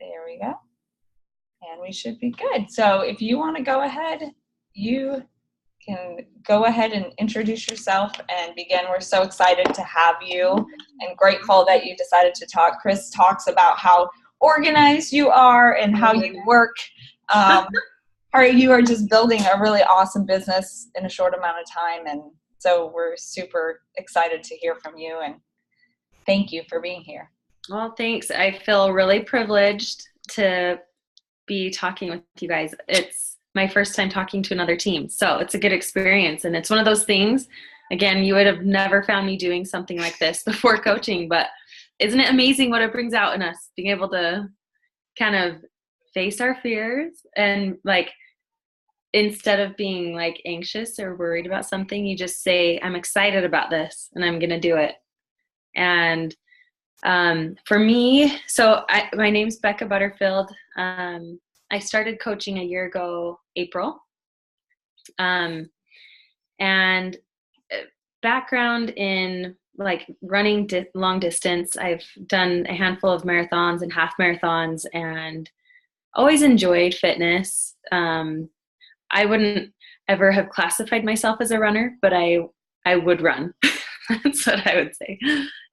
There we go. And we should be good. So if you want to go ahead, you can go ahead and introduce yourself and begin. We're so excited to have you and grateful that you decided to talk. Chris talks about how organized you are and how you work. You are just building a really awesome business in a short amount of time. And so we're super excited to hear from you. And thank you for being here. Well, thanks. I feel really privileged to be talking with you guys. It's my first time talking to another team, so it's a good experience. And it's one of those things, again, you would have never found me doing something like this before coaching, but isn't it amazing what it brings out in us, being able to kind of face our fears and like, instead of being like anxious or worried about something, you just say, I'm excited about this and I'm going to do it. And for me, my name's Becca Butterfield. I started coaching a year ago, April. And background in like running long distance. I've done a handful of marathons and half marathons and always enjoyed fitness. I wouldn't ever have classified myself as a runner, but I would run. That's what I would say.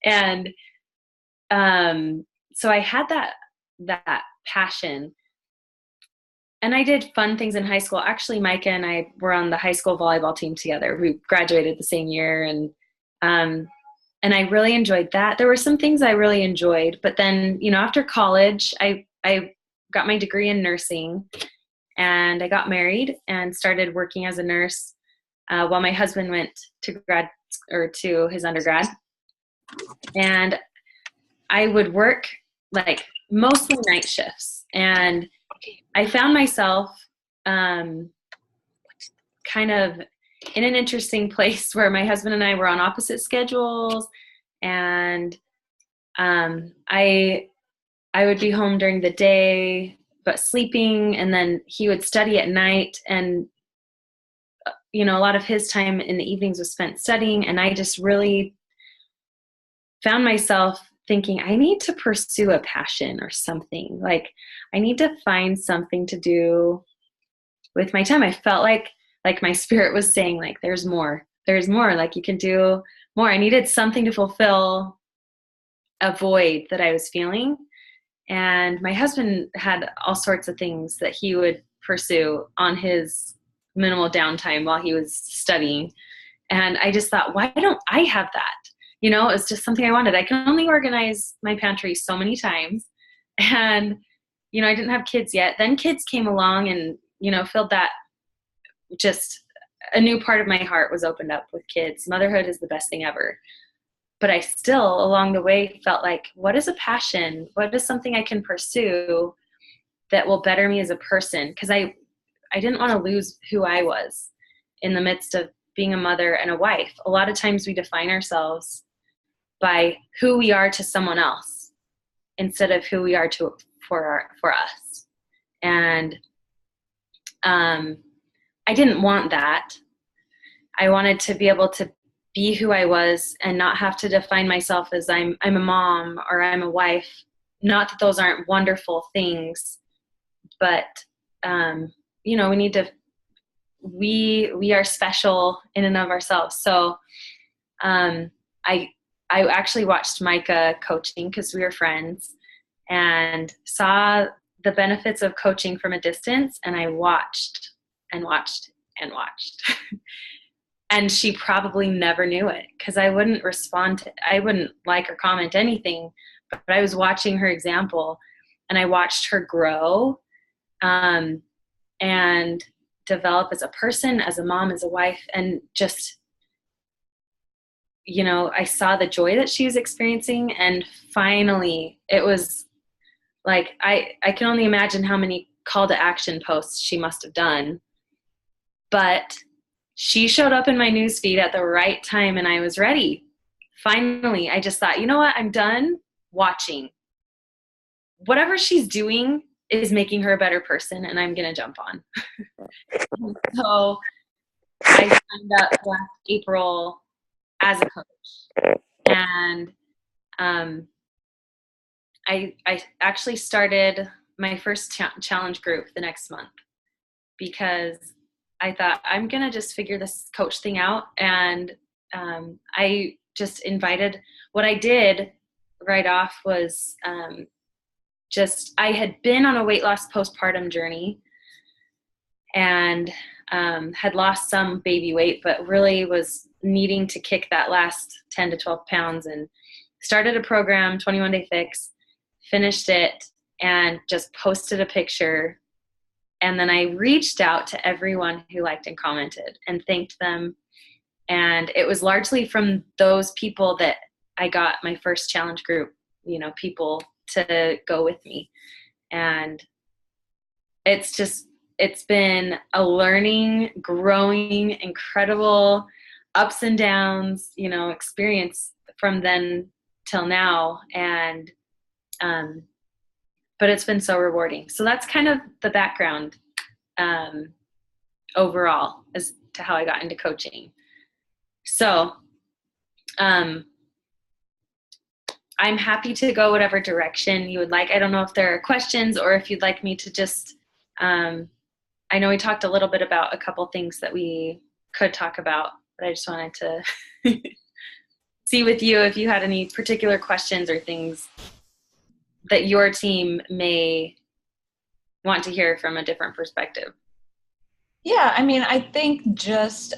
And so I had that passion, and I did fun things in high school. Actually, Micah and I were on the high school volleyball team together. We graduated the same year, and I really enjoyed that. There were some things I really enjoyed, but then, after college, I got my degree in nursing, and I got married and started working as a nurse while my husband went to his undergrad. And I would work like mostly night shifts, and I found myself kind of in an interesting place where my husband and I were on opposite schedules, and I would be home during the day but sleeping, and then he would study at night, and a lot of his time in the evenings was spent studying, and I just really found myself thinking, I need to pursue a passion or something. Like, I need to find something to do with my time. I felt like my spirit was saying, like, there's more, like you can do more. I needed something to fulfill a void that I was feeling. And my husband had all sorts of things that he would pursue on his minimal downtime while he was studying. And I just thought, why don't I have that? It's just something I wanted. I can only organize my pantry so many times. And, I didn't have kids yet. Then kids came along and, filled that, just a new part of my heart was opened up with kids. Motherhood is the best thing ever. But I still, along the way, felt like, what is a passion? What is something I can pursue that will better me as a person? Because I didn't want to lose who I was in the midst of being a mother and a wife. A lot of times we define ourselves by who we are to someone else instead of who we are for us. And I didn't want that. I wanted to be able to be who I was and not have to define myself as I'm a mom or I'm a wife. Not that those aren't wonderful things, but we are special in and of ourselves. So I actually watched Micah coaching because we were friends and saw the benefits of coaching from a distance. And I watched and watched and watched. And she probably never knew it because I wouldn't I wouldn't like or comment anything, but I was watching her example and I watched her grow and develop as a person, as a mom, as a wife, and just, I saw the joy that she was experiencing. And finally, it was like, I can only imagine how many call to action posts she must have done. But she showed up in my newsfeed at the right time and I was ready. Finally, I just thought, you know what? I'm done watching. Whatever she's doing is making her a better person and I'm going to jump on. So I signed up last April as a coach. And I actually started my first challenge group the next month, because I thought I'm going to just figure this coach thing out. And I just invited, what I did right off was I had been on a weight loss postpartum journey and had lost some baby weight, but really was needing to kick that last 10 to 12 pounds, and started a program, 21 Day Fix, finished it, and just posted a picture. And then I reached out to everyone who liked and commented and thanked them. And it was largely from those people that I got my first challenge group, people to go with me. And it's been a learning, growing, incredible ups and downs, experience from then till now. And, but it's been so rewarding. So that's kind of the background overall as to how I got into coaching. So I'm happy to go whatever direction you would like. I don't know if there are questions or if you'd like me to just, I know we talked a little bit about a couple things that we could talk about, but I just wanted to see with you if you had any particular questions or things that your team may want to hear from a different perspective. Yeah, I mean, I think just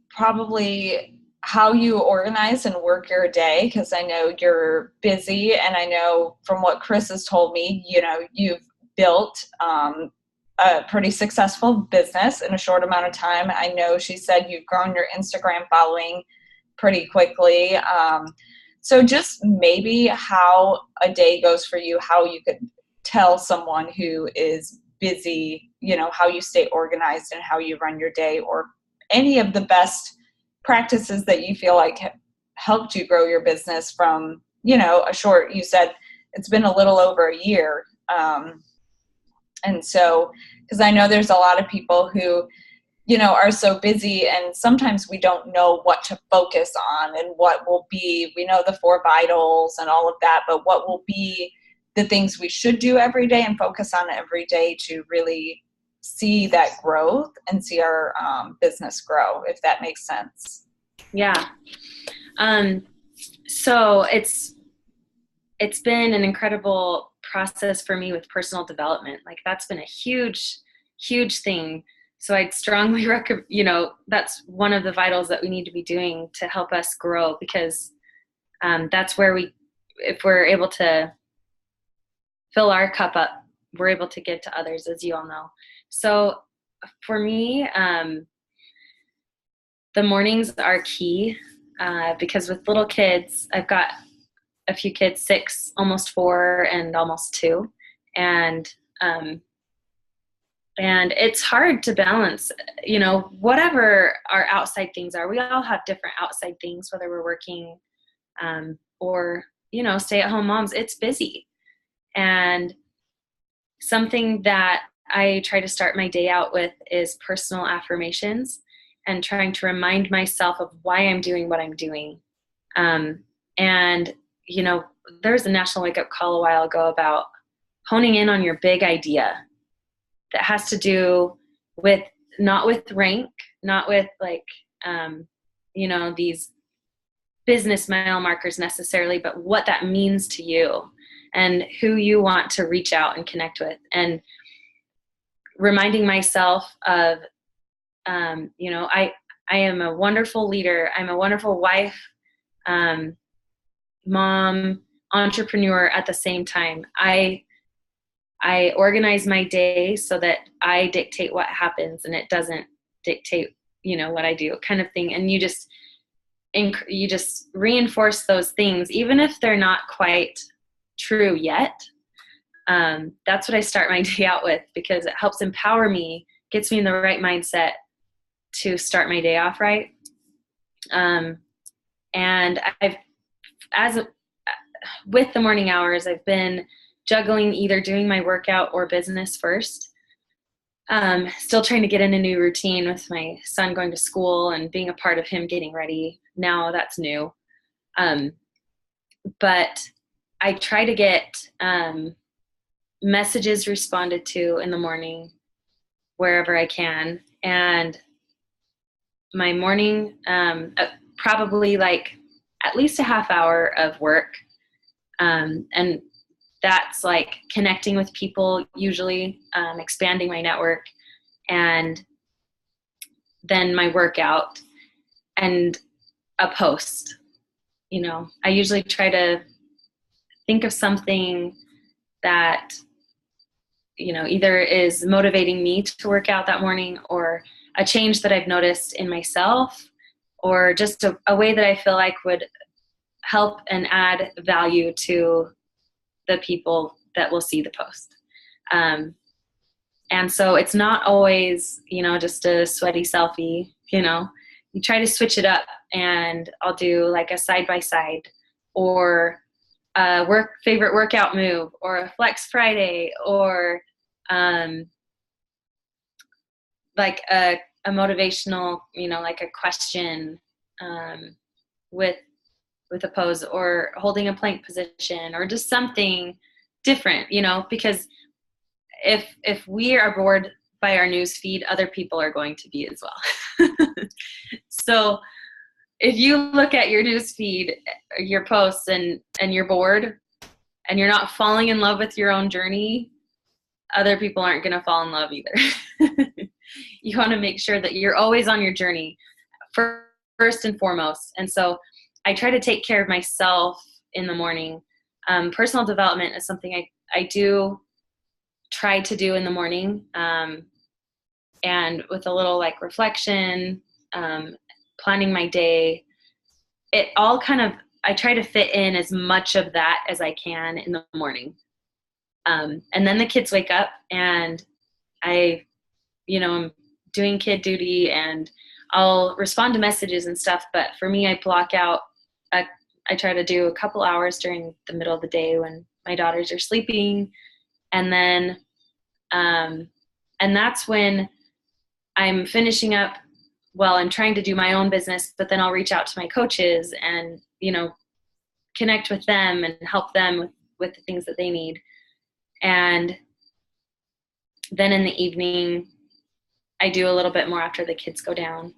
probably how you organize and work your day, because I know you're busy, and I know from what Chris has told me, you've built a pretty successful business in a short amount of time. I know she said you've grown your Instagram following pretty quickly. So just maybe how a day goes for you, how you could tell someone who is busy, how you stay organized and how you run your day, or any of the best practices that you feel like have helped you grow your business from, you said it's been a little over a year. And so, because I know there's a lot of people who, are so busy, and sometimes we don't know what to focus on and what will be, we know the 4 vitals and all of that, but what will be the things we should do every day and focus on every day to really see that growth and see our business grow, if that makes sense. Yeah. So it's been an incredible process for me with personal development. Like, that's been a huge, huge thing. So I'd strongly recommend, that's one of the vitals that we need to be doing to help us grow, because that's where if we're able to fill our cup up, we're able to give to others, as you all know. So for me, the mornings are key because with little kids, I've got a few kids, 6, almost 4, and almost 2. And it's hard to balance, whatever our outside things are. We all have different outside things, whether we're working or, stay-at-home moms. It's busy. And something that I try to start my day out with is personal affirmations, and trying to remind myself of why I'm doing what I'm doing. And, there was a national wake-up call a while ago about honing in on your big idea that has to do with, not with rank, not with these business mile markers necessarily, but what that means to you and who you want to reach out and connect with. And reminding myself of, I am a wonderful leader. I'm a wonderful wife, mom, entrepreneur at the same time. I organize my day so that I dictate what happens and it doesn't dictate, what I do, kind of thing. And you just reinforce those things, even if they're not quite true yet. That's what I start my day out with, because it helps empower me, gets me in the right mindset to start my day off right. And with the morning hours, I've been juggling either doing my workout or business first. Still trying to get in a new routine with my son going to school and being a part of him getting ready. Now that's new. But I try to get messages responded to in the morning wherever I can. And my morning, probably like at least a half hour of work. And that's like connecting with people, usually expanding my network, and then my workout and a post. I usually try to think of something that, either is motivating me to work out that morning, or a change that I've noticed in myself, or just a way that I feel like would help and add value to the people that will see the post. And so it's not always, just a sweaty selfie, you try to switch it up, and I'll do like a side-by-side, or a favorite workout move, or a flex Friday, or like a motivational, like a question with a pose, or holding a plank position, or just something different, because if we are bored by our news feed, other people are going to be as well. So if you look at your news feed, your posts, and you're bored, and you're not falling in love with your own journey, other people aren't going to fall in love either. You want to make sure that you're always on your journey first and foremost. And so I try to take care of myself in the morning. Personal development is something I do try to do in the morning, and with a little like reflection, planning my day. It all kind of, I try to fit in as much of that as I can in the morning. And then the kids wake up, and I'm doing kid duty, and I'll respond to messages and stuff. But for me, I block out, I try to do a couple hours during the middle of the day when my daughters are sleeping. And then, and that's when I'm finishing up. Well, I'm trying to do my own business, but then I'll reach out to my coaches and, connect with them and help them with the things that they need. And then in the evening, I do a little bit more after the kids go down.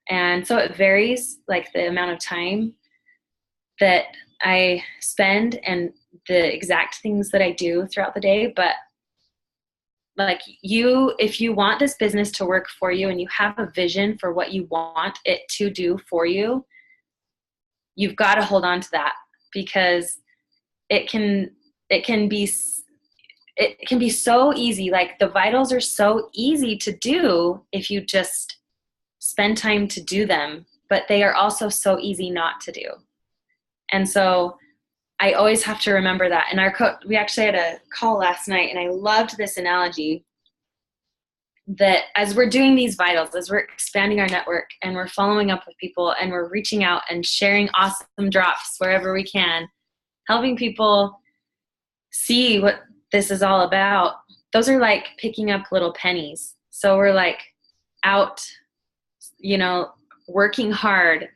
And so it varies, like the amount of time that I spend and the exact things that I do throughout the day. But like if you want this business to work for you, and you have a vision for what you want it to do for you, you've got to hold on to that, because it can be so easy. Like the vitals are so easy to do if you just spend time to do them, but they are also so easy not to do. And so I always have to remember that. And we actually had a call last night, and I loved this analogy that as we're doing these vitals, as we're expanding our network, and we're following up with people, and we're reaching out and sharing awesome drops wherever we can, helping people see what this is all about, those are like picking up little pennies. So we're like out, working hard,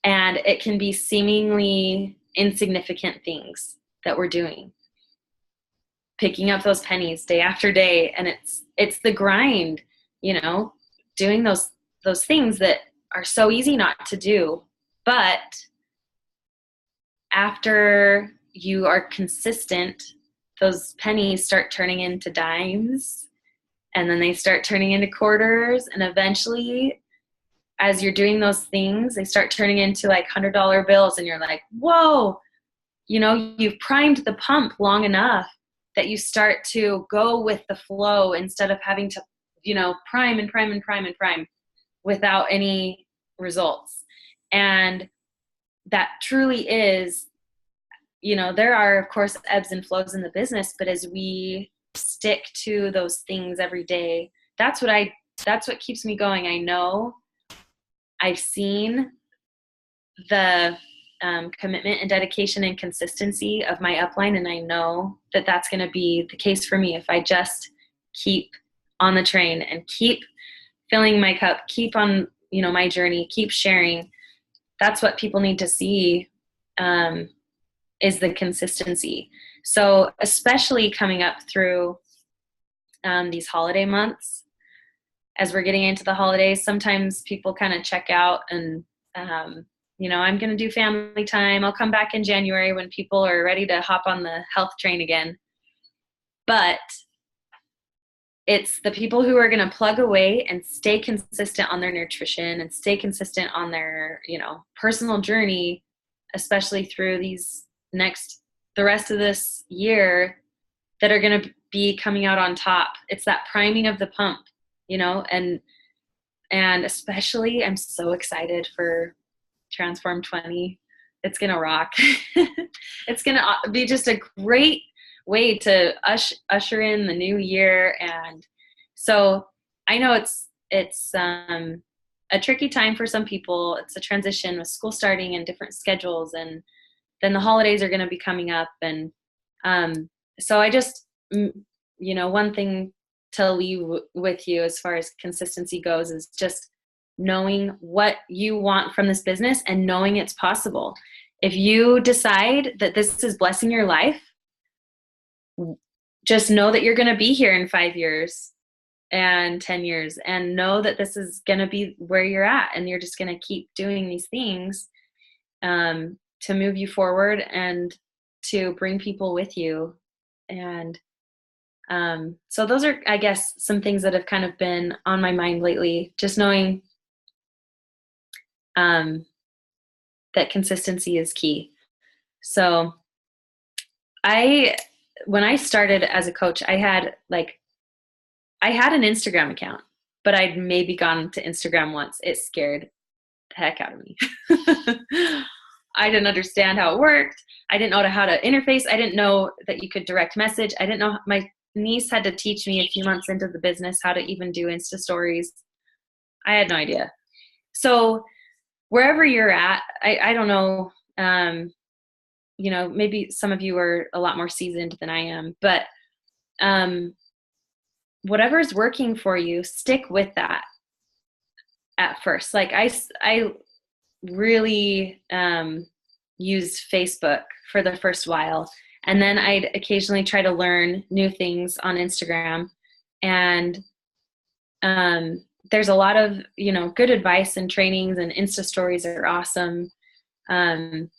and it can be seemingly insignificant things that we're doing, picking up those pennies day after day. And it's the grind, doing those things that are so easy not to do. But after you are consistent, those pennies start turning into dimes, and then they start turning into quarters, and eventually, as you're doing those things, they start turning into like $100 bills, and you're like, whoa, you've primed the pump long enough that you start to go with the flow, instead of having to, prime and prime and prime and prime without any results. And that truly is, there are, of course, ebbs and flows in the business, but as we stick to those things every day, that's what keeps me going. I know I've seen the commitment and dedication and consistency of my upline, and I know that that's going to be the case for me if I just keep on the train and keep filling my cup, keep on, my journey, keep sharing. That's what people need to see, is the consistency. So especially coming up through these holiday months, as we're getting into the holidays, sometimes people kind of check out and, I'm going to do family time. I'll come back in January when people are ready to hop on the health train again. But it's the people who are going to plug away and stay consistent on their nutrition and stay consistent on their, personal journey, especially through the rest of this year, that are going to be coming out on top. It's that priming of the pump, and especially I'm so excited for Transform 20. It's going to rock. It's going to be just a great way to usher in the new year. And so I know it's a tricky time for some people. It's a transition with school starting and different schedules, and then the holidays are going to be coming up. And so I just, one thing to leave with you as far as consistency goes is just knowing what you want from this business and knowing it's possible. If you decide that this is blessing your life, just know that you're going to be here in 5 years and 10 years, and know that this is going to be where you're at, and you're just going to keep doing these things to move you forward and to bring people with you. And so those are, I guess, some things that have kind of been on my mind lately, just knowing that consistency is key. So when I started as a coach, I had an Instagram account, but I'd maybe gone to Instagram once. It scared the heck out of me. I didn't understand how it worked. I didn't know how to interface. I didn't know that you could direct message. I didn't know. My niece had to teach me a few months into the business how to even do Insta stories. I had no idea. So wherever you're at, I don't know, maybe some of you are a lot more seasoned than I am, but whatever's working for you, stick with that at first. Like I really used Facebook for the first while, and then I'd occasionally try to learn new things on Instagram. And there's a lot of, good advice and trainings, and Insta stories are awesome. And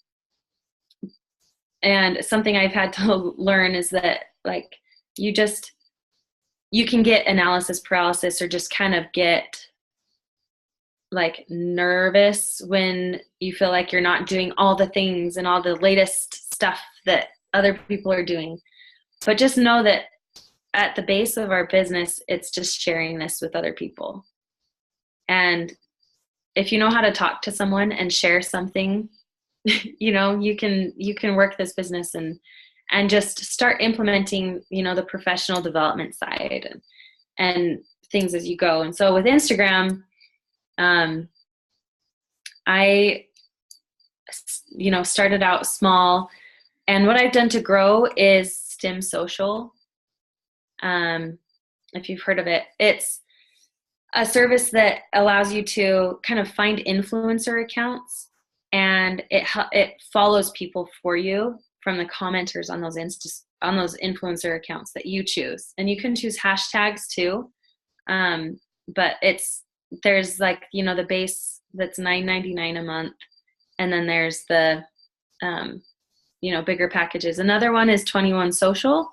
something I've had to learn is that you can get analysis paralysis, or just kind of get nervous when you feel like you're not doing all the things and all the latest stuff that other people are doing. But just know that at the base of our business, it's just sharing this with other people. And if you know how to talk to someone and share something, you can work this business and just start implementing, the professional development side and things as you go. And so with Instagram, I, started out small, and what I've done to grow is Stim Social. If you've heard of it, it's a service that allows you to kind of find influencer accounts, and it follows people for you from the commenters on those influencer accounts that you choose. And you can choose hashtags too. But there's the base that's $9.99 a month. And then there's the, bigger packages. Another one is 21 Social.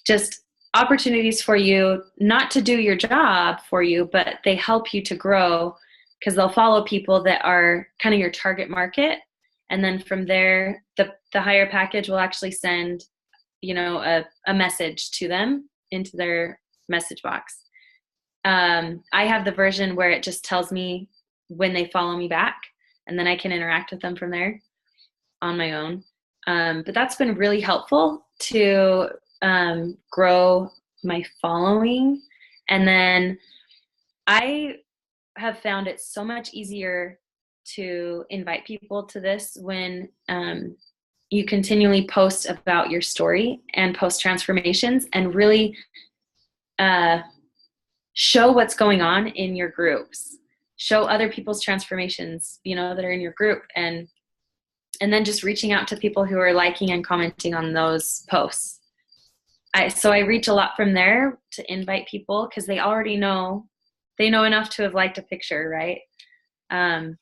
Just opportunities for you not to do your job for you, but they help you to grow, because they'll follow people that are kind of your target market. And then from there, the higher package will actually send, a message to them into their message box. I have the version where it just tells me when they follow me back, and then I can interact with them from there on my own. But that's been really helpful to grow my following. And then I have found it so much easier to invite people to this when you continually post about your story and post transformations, and really show what's going on in your groups. Show other people's transformations, that are in your group, and and then just reaching out to people who are liking and commenting on those posts. So I reach a lot from there to invite people because they already know, they know enough to have liked a picture, right? And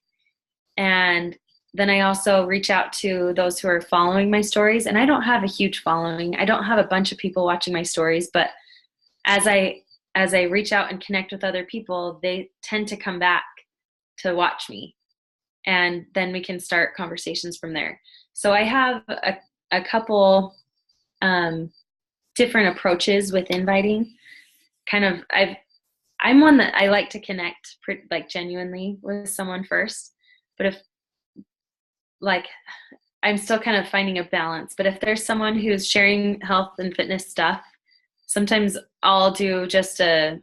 then I also reach out to those who are following my stories. And I don't have a huge following. I don't have a bunch of people watching my stories, but as I reach out and connect with other people, they tend to come back to watch me. And then we can start conversations from there. So I have a couple different approaches with inviting. I'm one that I like to connect like genuinely with someone first. But if like, I'm still kind of finding a balance. But if there's someone who's sharing health and fitness stuff, sometimes I'll do just a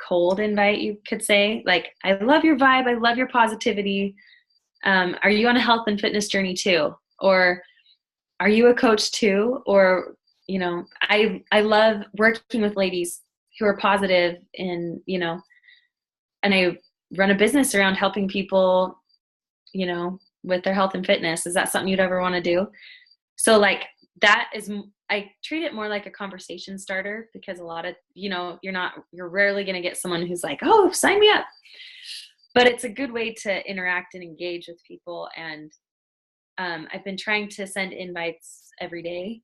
cold invite, you could say. Like, I love your vibe. I love your positivity. Are you on a health and fitness journey too? Or are you a coach too? Or, you know, I love working with ladies who are positive and, you know, and I run a business around helping people, you know, with their health and fitness. Is that something you'd ever want to do? So like that is, I treat it more like a conversation starter because a lot of, you know, you're rarely going to get someone who's like, oh, sign me up. But it's a good way to interact and engage with people. And I've been trying to send invites every day.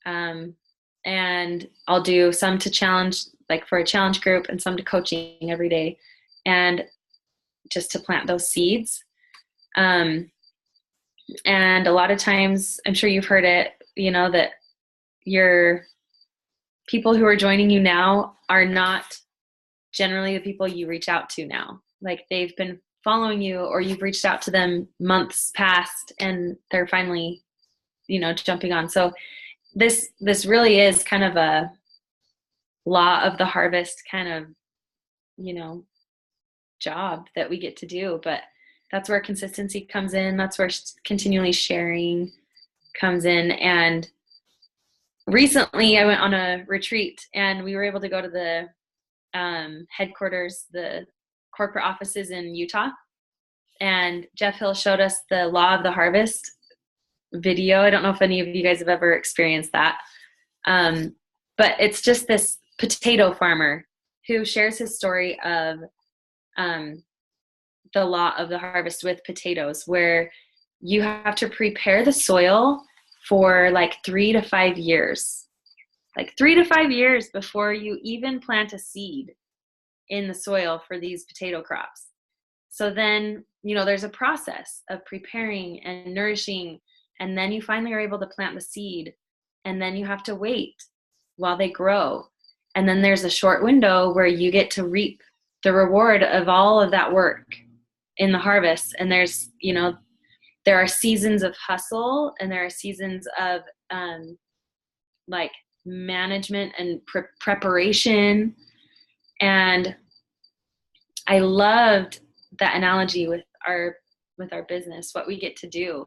And I'll do some to challenge, like for a challenge group, and some to coaching every day. And just to plant those seeds. And a lot of times, I'm sure you've heard it, you know, that your people who are joining you now are not generally the people you reach out to now. Like they've been following you, or you've reached out to them months past and they're finally, you know, jumping on. So this really is kind of a law of the harvest kind of, you know, job that we get to do. But that's where consistency comes in. That's where continually sharing comes in. And recently I went on a retreat and we were able to go to the headquarters, the corporate offices in Utah. And Jeff Hill showed us the law of the harvest video. I don't know if any of you guys have ever experienced that. But it's just this potato farmer who shares his story of the law of the harvest with potatoes, where you have to prepare the soil for like 3 to 5 years, like 3 to 5 years before you even plant a seed in the soil for these potato crops. So then, you know, there's a process of preparing and nourishing, and then you finally are able to plant the seed, and then you have to wait while they grow. And then there's a short window where you get to reap the reward of all of that work in the harvest. And there's, you know, there are seasons of hustle and there are seasons of like management and preparation. And I loved that analogy with our business, what we get to do,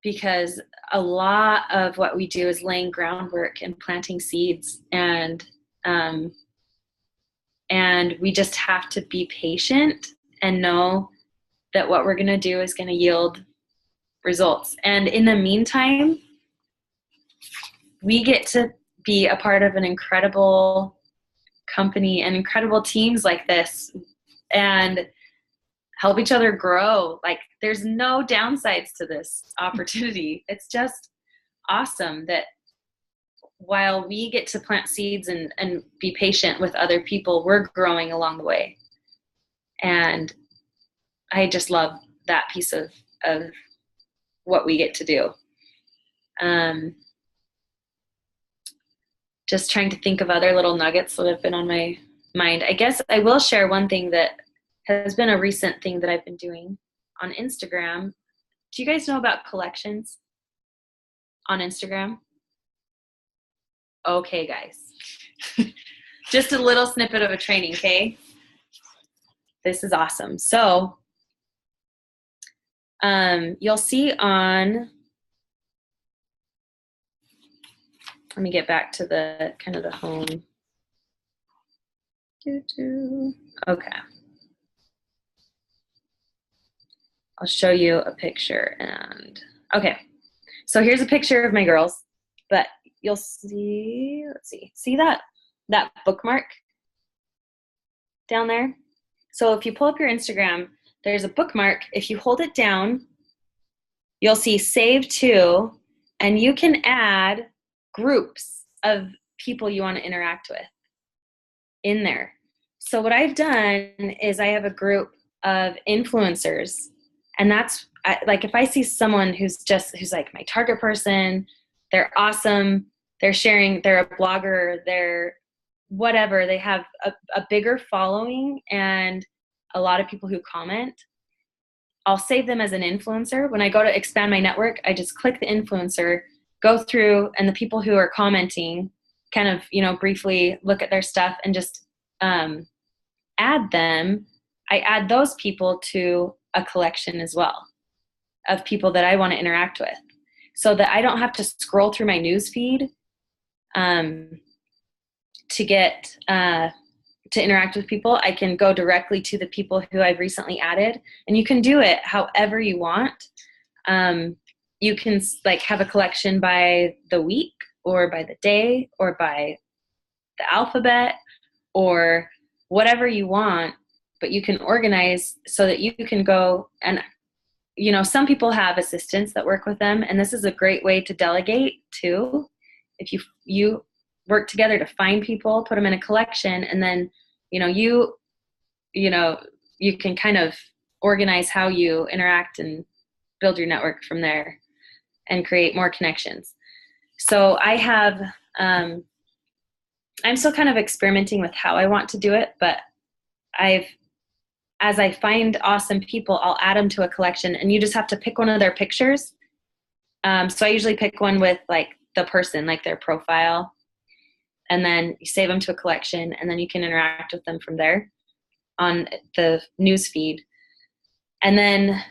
because a lot of what we do is laying groundwork and planting seeds, and we just have to be patient and know that what we're going to do is going to yield results. And in the meantime, we get to be a part of an incredible company and incredible teams like this and help each other grow. Like there's no downsides to this opportunity. It's just awesome that while we get to plant seeds and be patient with other people, we're growing along the way. And I just love that piece of what we get to do. Just trying to think of other little nuggets that have been on my mind. I guess I will share one thing that has been a recent thing that I've been doing on Instagram. Do you guys know about collections on Instagram? Okay, guys. Just a little snippet of a training, okay? This is awesome. So you'll see on, let me get back to the kind of the home. Okay. I'll show you a picture. And okay, so here's a picture of my girls, but you'll see, let's see that bookmark down there? So if you pull up your Instagram, there's a bookmark. If you hold it down, you'll see save to, and you can add groups of people you want to interact with in there. So what I've done is I have a group of influencers, and that's like if I see someone who's like my target person, they're awesome, they're sharing, they're a blogger, they're whatever, they have a bigger following and a lot of people who comment, I'll save them as an influencer. When I go to expand my network, I just click the influencer, go through, and the people who are commenting kind of, briefly look at their stuff and just add them. I add those people to a collection as well of people that I want to interact with, so that I don't have to scroll through my news feed to get to interact with people. I can go directly to the people who I've recently added, and you can do it however you want. You can like have a collection by the week or by the day or by the alphabet or whatever you want, but you can organize so that you can go and, some people have assistants that work with them, and this is a great way to delegate too. If you work together to find people, put them in a collection, and then, you can kind of organize how you interact and build your network from there and create more connections. So I have, I'm still kind of experimenting with how I want to do it, but as I find awesome people, I'll add them to a collection, and you just have to pick one of their pictures. So I usually pick one with like the person, like their profile, and then you save them to a collection, and then you can interact with them from there on the news feed. And then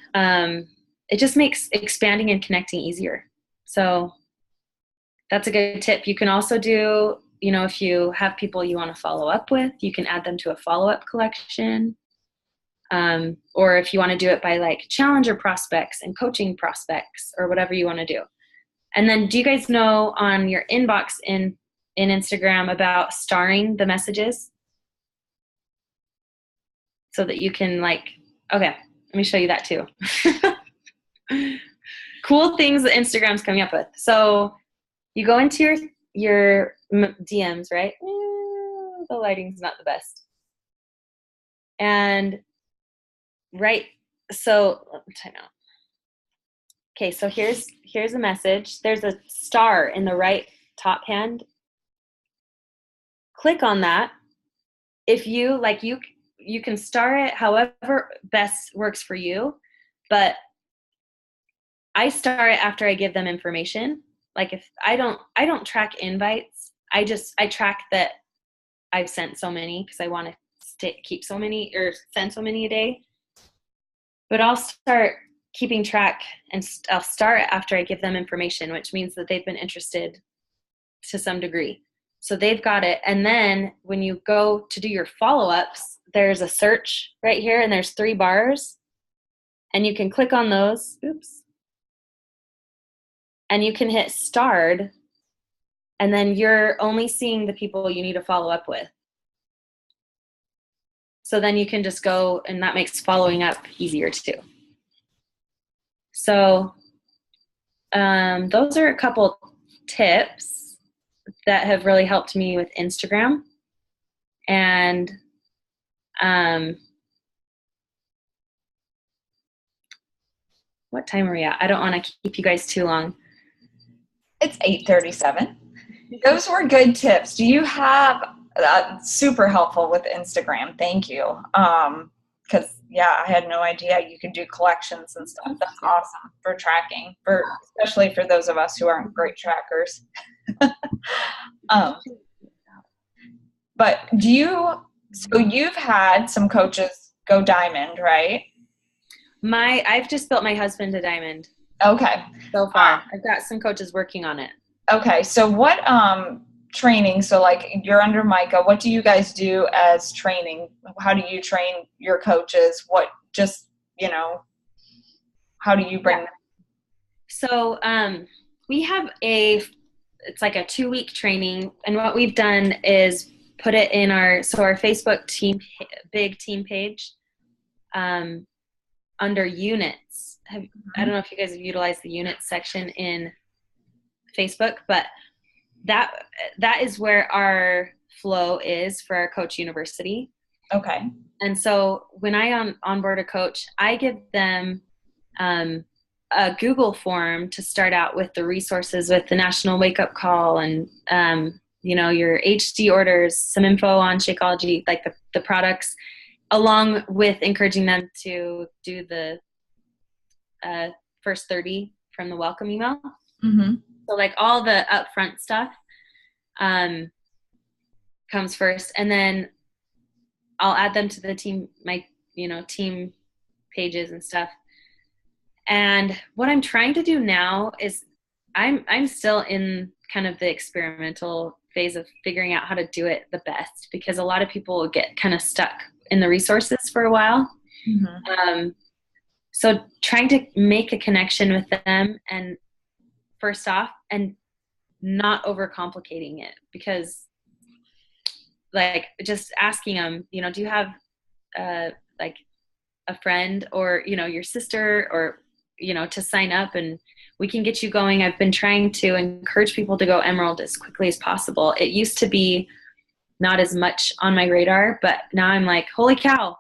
it just makes expanding and connecting easier. So that's a good tip. You can also do, if you have people you want to follow up with, you can add them to a follow-up collection. Or if you want to do it by like challenger prospects and coaching prospects or whatever you want to do. And then do you guys know on your inbox in Instagram about starring the messages? So that you can okay, let me show you that too. Cool things that Instagram's coming up with. So you go into your DMs, right? The lighting's not the best. And so time out. Okay, so here's a message. There's a star in the right top hand. Click on that. If you you can star it however best works for you, but I star it after I give them information. Like if I don't track invites. I track that I've sent so many because I want to keep so many or send so many a day. But I'll start keeping track, and I'll start after I give them information, which means that they've been interested to some degree. So they've got it. And then when you go to do your follow-ups, there's a search right here, and there's 3 bars. And you can click on those. Oops. And you can hit starred, and then you're only seeing the people you need to follow up with. So then you can just go, and that makes following up easier too. So those are a couple tips that have really helped me with Instagram. And what time are we at? I don't want to keep you guys too long. It's 8:37. Those were good tips. Do you have super helpful with Instagram? Thank you. Because I had no idea you could do collections and stuff. That's awesome for tracking, especially for those of us who aren't great trackers. But so you've had some coaches go diamond, right? I've just built my husband a diamond. Okay. So far. I've got some coaches working on it. Okay. So what training, so like you're under Micah, what do you guys do as training? How do you train your coaches? What just, How do you bring them? So we have it's like a 2-week training. And what we've done is put it in our Facebook team, big team page, under units. I don't know if you guys have utilized the units section in Facebook, but that is where our flow is for our Coach University. Okay. And so when I onboard a coach, I give them a Google form to start out with the resources, with the National Wake Up Call and your HD orders, some info on Shakeology, like the products, along with encouraging them to do the first 30 from the welcome email. Mm-hmm. So like all the upfront stuff comes first, and then I'll add them to the team, team pages and stuff. And what I'm trying to do now is I'm still in kind of the experimental phase of figuring out how to do it the best, because a lot of people get kind of stuck in the resources for a while. Mm-hmm. So trying to make a connection with them, and first off, and not overcomplicating it, because like just asking them, do you have like a friend or, your sister or, to sign up and we can get you going. I've been trying to encourage people to go Emerald as quickly as possible. It used to be not as much on my radar, but now I'm like, holy cow,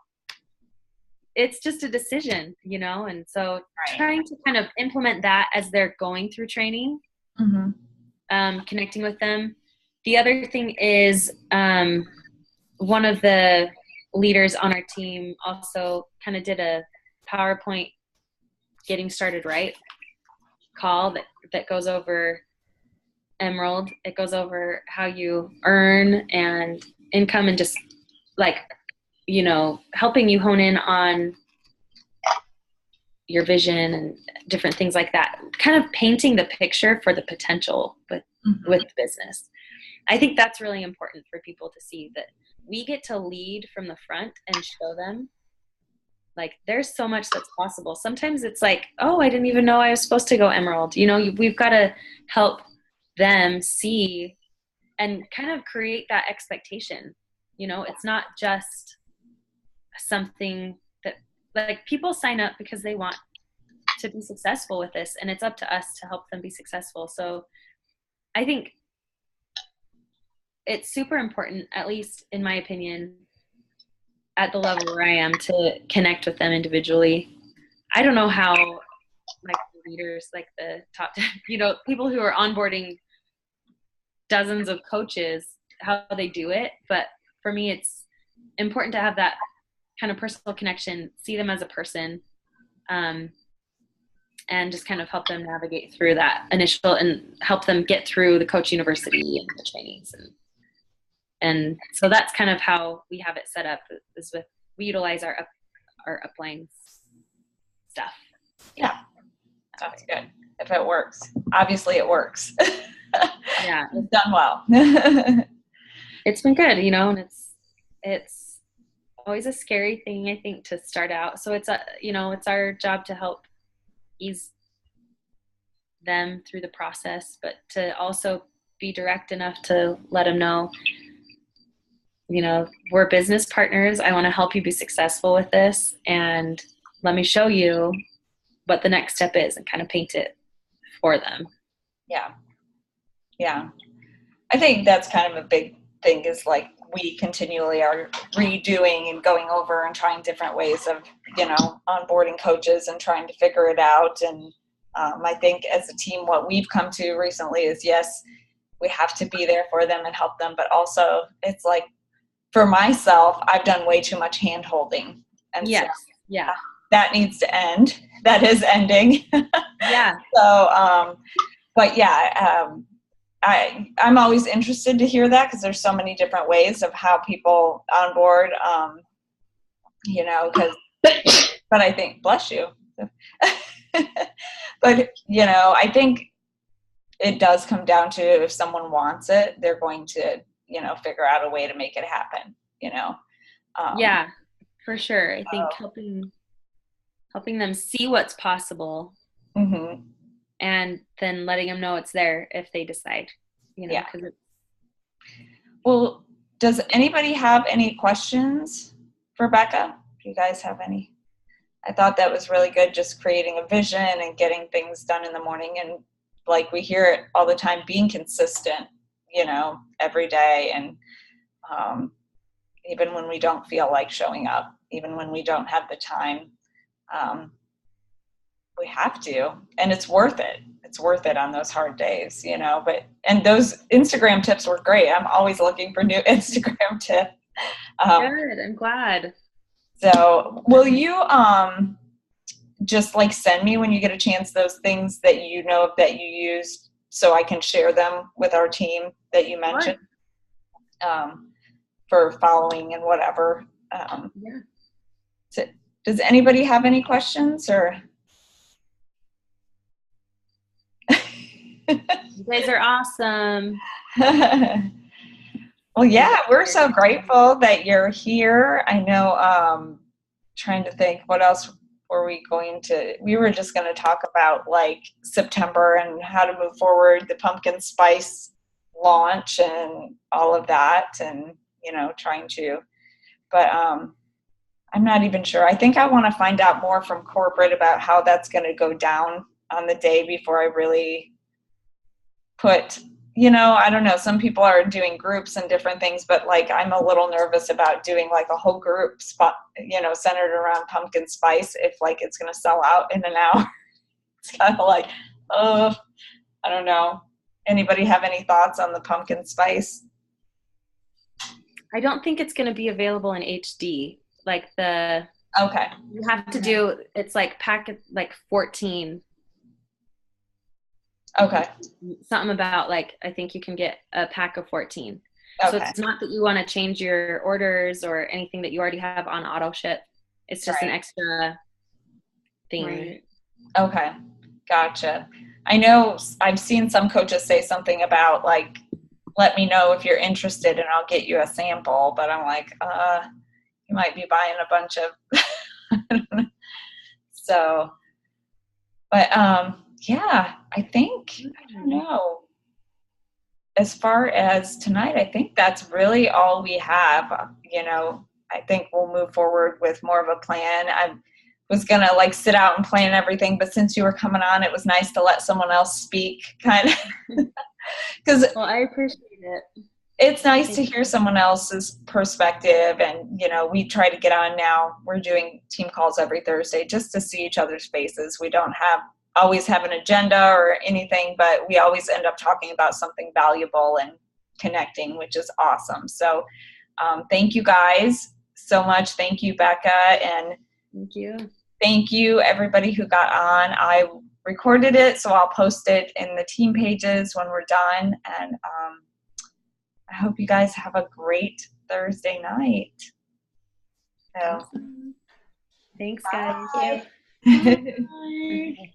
it's just a decision, and so trying to kind of implement that as they're going through training, mm-hmm. Connecting with them. The other thing is one of the leaders on our team also kind of did a PowerPoint getting started right call that goes over Emerald. It goes over how you earn and income, and just like, helping you hone in on your vision and different things like that, kind of painting the picture for the potential with the business. I think that's really important for people to see, that we get to lead from the front and show them like there's so much that's possible. Sometimes it's like, oh, I didn't even know I was supposed to go Emerald. We've got to help them see and kind of create that expectation. It's not just something that, like, people sign up because they want to be successful with this, and it's up to us to help them be successful. So I think it's super important, at least in my opinion, at the level where I am, to connect with them individually. I don't know how, like, the leaders, like the top, people who are onboarding dozens of coaches, how they do it. But for me, it's important to have that kind of personal connection, see them as a person, and just kind of help them navigate through that initial, and help them get through the Coach University and the trainings. And so that's kind of how we have it set up, is we utilize our upline stuff. Yeah, that's good. If it works, obviously it works. Yeah, it's done well. It's been good, and it's always a scary thing, I think, to start out. So it's it's our job to help ease them through the process, but to also be direct enough to let them know, we're business partners. I want to help you be successful with this, and let me show you what the next step is, and kind of paint it for them. Yeah. Yeah. I think that's kind of a big thing, is like we continually are redoing and going over and trying different ways of, onboarding coaches and trying to figure it out. And I think as a team, what we've come to recently is, yes, we have to be there for them and help them, but also it's like, for myself, I've done way too much hand holding. And yes. So, yeah, that needs to end. That is ending. Yeah. So, but yeah, I'm always interested to hear that, because there's so many different ways of how people onboard, but I think, bless you. But, I think it does come down to, if someone wants it, they're going to, figure out a way to make it happen, Yeah, for sure. I think helping helping them see what's possible, Mm-hmm. and then letting them know it's there if they decide, Yeah. because Well, does anybody have any questions for Becca? Do you guys have any? I thought that was really good, just creating a vision and getting things done in the morning. And like we hear it all the time, being consistent, every day. And even when we don't feel like showing up, even when we don't have the time, um, we have to. And it's worth it. It's worth it on those hard days, and those Instagram tips were great. I'm always looking for new Instagram tips. good. I'm glad. So will you just like send me when you get a chance those things that that you used so I can share them with our team that you mentioned for following and whatever. Yeah. So does anybody have any questions or? You guys are awesome. Well, yeah, we're so grateful that you're here. I know, trying to think what else we were just going to talk about like September and how to move forward, the pumpkin spice launch and all of that, and but I'm not even sure. I think I want to find out more from corporate about how that's going to go down on the day before I really put, I don't know, some people are doing groups and different things, but like I'm a little nervous about doing like a whole group spot, centered around pumpkin spice if like it's going to sell out in an hour. It's kind of like, oh, I don't know. Anybody have any thoughts on the pumpkin spice? I don't think it's going to be available in HD. Like Okay. you have to do, it's like packet, like 14. Okay. Something about like, I think you can get a pack of 14. Okay. So it's not that you want to change your orders or anything that you already have on auto ship. It's just an extra thing. Right. Okay. Gotcha. I know I've seen some coaches say something about like, let me know if you're interested and I'll get you a sample, but I'm like, you might be buying a bunch of, so, but, yeah, I don't know. As far as tonight, I think that's really all we have. I think we'll move forward with more of a plan. I was going to like sit out and plan everything, but since you were coming on, it was nice to let someone else speak kind of. Because well, I appreciate it. It's nice to hear someone else's perspective. And, we try to get on now. We're doing team calls every Thursday just to see each other's faces. We don't always have an agenda or anything, but we always end up talking about something valuable and connecting, which is awesome. So thank you guys so much. Thank you, Becca. And thank you. Thank you, everybody who got on. I recorded it, so I'll post it in the team pages when we're done. And I hope you guys have a great Thursday night. So, awesome. Thanks, guys. Bye. Bye.